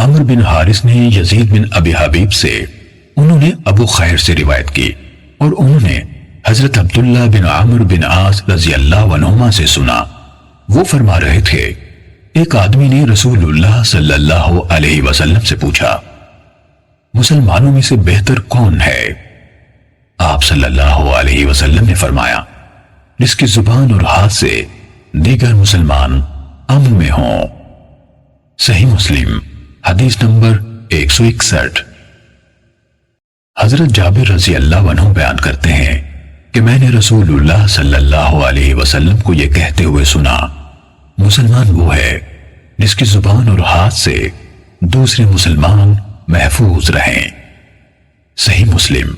عامر بن حارث نے یزید بن ابی حبیب سے، انہوں نے ابو خیر سے روایت کی اور انہوں نے حضرت عبداللہ بن عامر بن عاص رضی اللہ عنہما سے سنا۔ وہ فرما رہے تھے، ایک آدمی نے رسول اللہ صلی اللہ علیہ وسلم سے پوچھا، مسلمانوں میں سے بہتر کون ہے؟ آپ صلی اللہ علیہ وسلم نے فرمایا، جس کی زبان اور ہاتھ سے دیگر مسلمان امن میں ہوں۔ صحیح مسلم حدیث نمبر 161۔ حضرت جابر رضی اللہ عنہ بیان کرتے ہیں کہ میں نے رسول اللہ صلی اللہ علیہ وسلم کو یہ کہتے ہوئے سنا، مسلمان وہ ہے جس کی زبان اور ہاتھ سے دوسرے مسلمان محفوظ رہیں۔ صحیح مسلم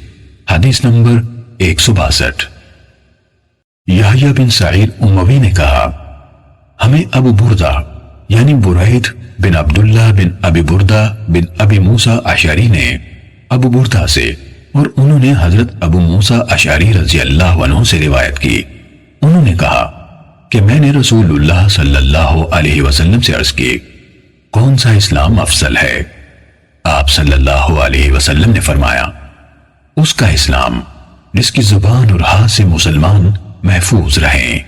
حدیث نمبر 162۔ یحییٰ بن سعید اموی نے کہا، ہمیں ابو بردہ یعنی برید بن عبداللہ بن ابی بردہ بن ابی موسیٰ اشعری نے ابو بردہ سے اور انہوں نے حضرت ابو موسیٰ اشعری رضی اللہ عنہ سے روایت کی، انہوں نے کہا کہ میں نے رسول اللہ صلی اللہ علیہ وسلم سے عرض کی، کون سا اسلام افضل ہے؟ آپ صلی اللہ علیہ وسلم نے فرمایا، اس کا اسلام جس کی زبان اور ہاتھ سے مسلمان محفوظ رہیں۔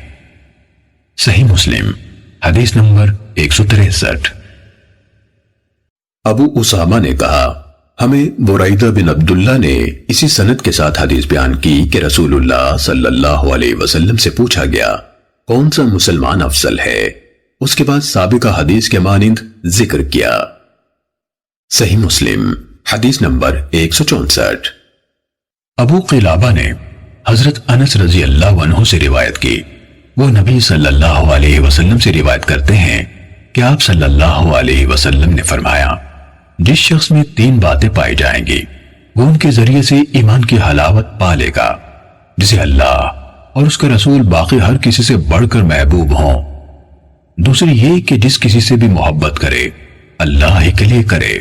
صحیح مسلم حدیث نمبر 163۔ ابو اسامہ نے کہا، ہمیں بریدہ بن عبداللہ نے اسی سند کے ساتھ حدیث بیان کی کہ رسول اللہ صلی اللہ علیہ وسلم سے پوچھا گیا، کون سا مسلمان افضل ہے؟ اس کے بعد سابقہ حدیث کے مانند ذکر کیا۔ صحیح مسلم حدیث نمبر 164۔ ابو قلابہ نے حضرت انس رضی اللہ عنہ سے روایت کی، وہ نبی صلی اللہ علیہ وسلم سے روایت کرتے ہیں کہ آپ صلی اللہ علیہ وسلم نے فرمایا، جس شخص میں 3 باتیں پائی جائیں گی وہ ان کے ذریعے سے ایمان کی حلاوت پا لے گا، جسے اللہ اور اس کا رسول باقی ہر کسی سے بڑھ کر محبوب ہوں۔ دوسری یہ کہ جس کسی سے بھی محبت کرے اللہ ہی کے لیے کرے،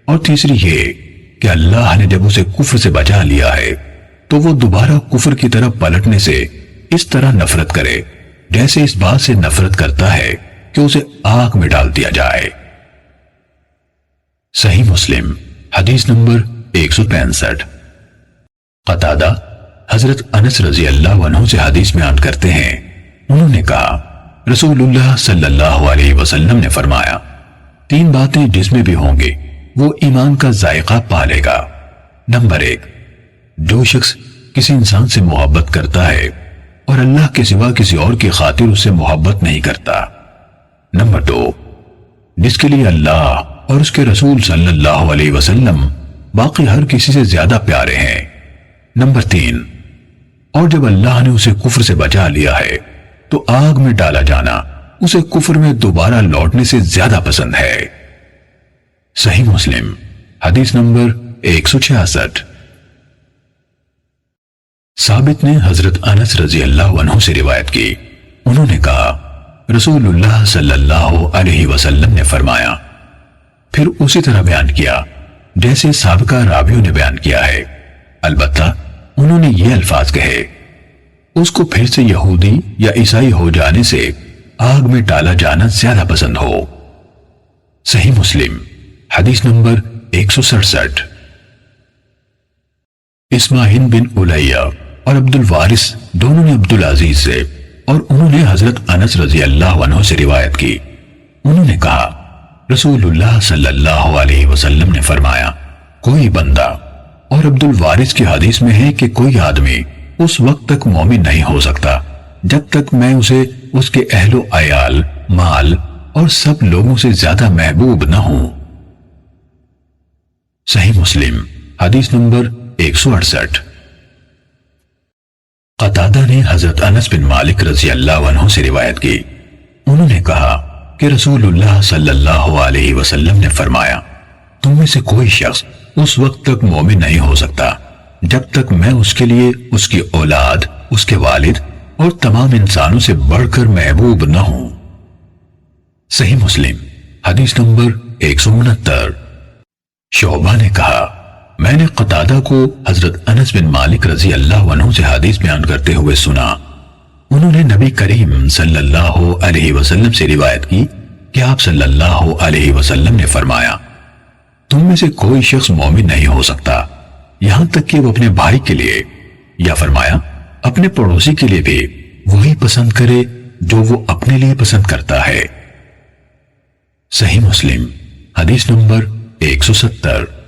اور تیسری یہ کہ اللہ نے جب اسے کفر سے بچا لیا ہے تو وہ دوبارہ کفر کی طرف پلٹنے سے اس طرح نفرت کرے جیسے اس بات سے نفرت کرتا ہے کہ اسے آگ میں ڈال دیا جائے۔ صحیح مسلم حدیث نمبر 165۔ قتادہ حضرت انس رضی اللہ عنہ سے حدیث بیان کرتے ہیں، انہوں نے کہا، رسول اللہ صلی اللہ علیہ وسلم نے فرمایا، 3 باتیں جس میں بھی ہوں گی وہ ایمان کا ذائقہ پا لے گا۔ نمبر 1، جو شخص کسی انسان سے محبت کرتا ہے اور اللہ کے سوا کسی اور کی خاطر اس سے محبت نہیں کرتا۔ نمبر 2، جس کے لیے اللہ اور اس کے رسول صلی اللہ علیہ وسلم باقی ہر کسی سے زیادہ پیارے ہیں۔ نمبر 3، اور جب اللہ نے اسے کفر سے بچا لیا ہے تو آگ میں ڈالا جانا اسے کفر میں دوبارہ لوٹنے سے زیادہ پسند ہے۔ صحیح مسلم حدیث نمبر 166۔ ثابت نے حضرت انس رضی اللہ عنہ سے روایت کی، انہوں نے کہا، رسول اللہ صلی اللہ علیہ وسلم نے فرمایا، پھر اسی طرح بیان کیا جیسے سابقہ راویوں نے بیان کیا ہے، البتہ انہوں نے یہ الفاظ کہے، اس کو پھر سے یہودی یا عیسائی ہو جانے سے آگ میں ڈالا جانا زیادہ پسند ہو۔ صحیح مسلم حدیث نمبر 167۔ اسماعیل بن الیہ اور عبد الوارث دونوں نے عبد العزیز سے اور انہوں نے حضرت انس رضی اللہ عنہ سے روایت کی، انہوں نے کہا، رسول اللہ صلی اللہ علیہ وسلم نے فرمایا، کوئی بندہ، اور عبد الوارث کی حدیث میں ہے کہ کوئی آدمی اس وقت تک مومن نہیں ہو سکتا جب تک میں اسے اس کے اہل و عیال، مال اور سب لوگوں سے زیادہ محبوب نہ ہوں۔ صحیح مسلم حدیث نمبر 168۔ قتادہ نے حضرت انس بن مالک رضی اللہ عنہ سے روایت کی، انہوں نے کہا کہ رسول اللہ صلی اللہ علیہ وسلم نے فرمایا، تم میں سے کوئی شخص اس وقت تک مومن نہیں ہو سکتا جب تک میں اس کے لیے اس کی اولاد، اس کے والد اور تمام انسانوں سے بڑھ کر محبوب نہ ہوں۔ صحیح مسلم حدیث نمبر 169۔ شعبہ نے کہا، میں نے قتادہ کو حضرت انس بن مالک رضی اللہ عنہ سے حدیث بیان کرتے ہوئے سنا، انہوں نے نبی کریم صلی اللہ علیہ وسلم سے روایت کی کہ آپ صلی اللہ علیہ وسلم نے فرمایا، تم میں سے کوئی شخص مومن نہیں ہو سکتا یہاں تک کہ وہ اپنے بھائی کے لیے، یا فرمایا اپنے پڑوسی کے لیے بھی وہی پسند کرے جو وہ اپنے لیے پسند کرتا ہے۔ صحیح مسلم حدیث نمبر 170۔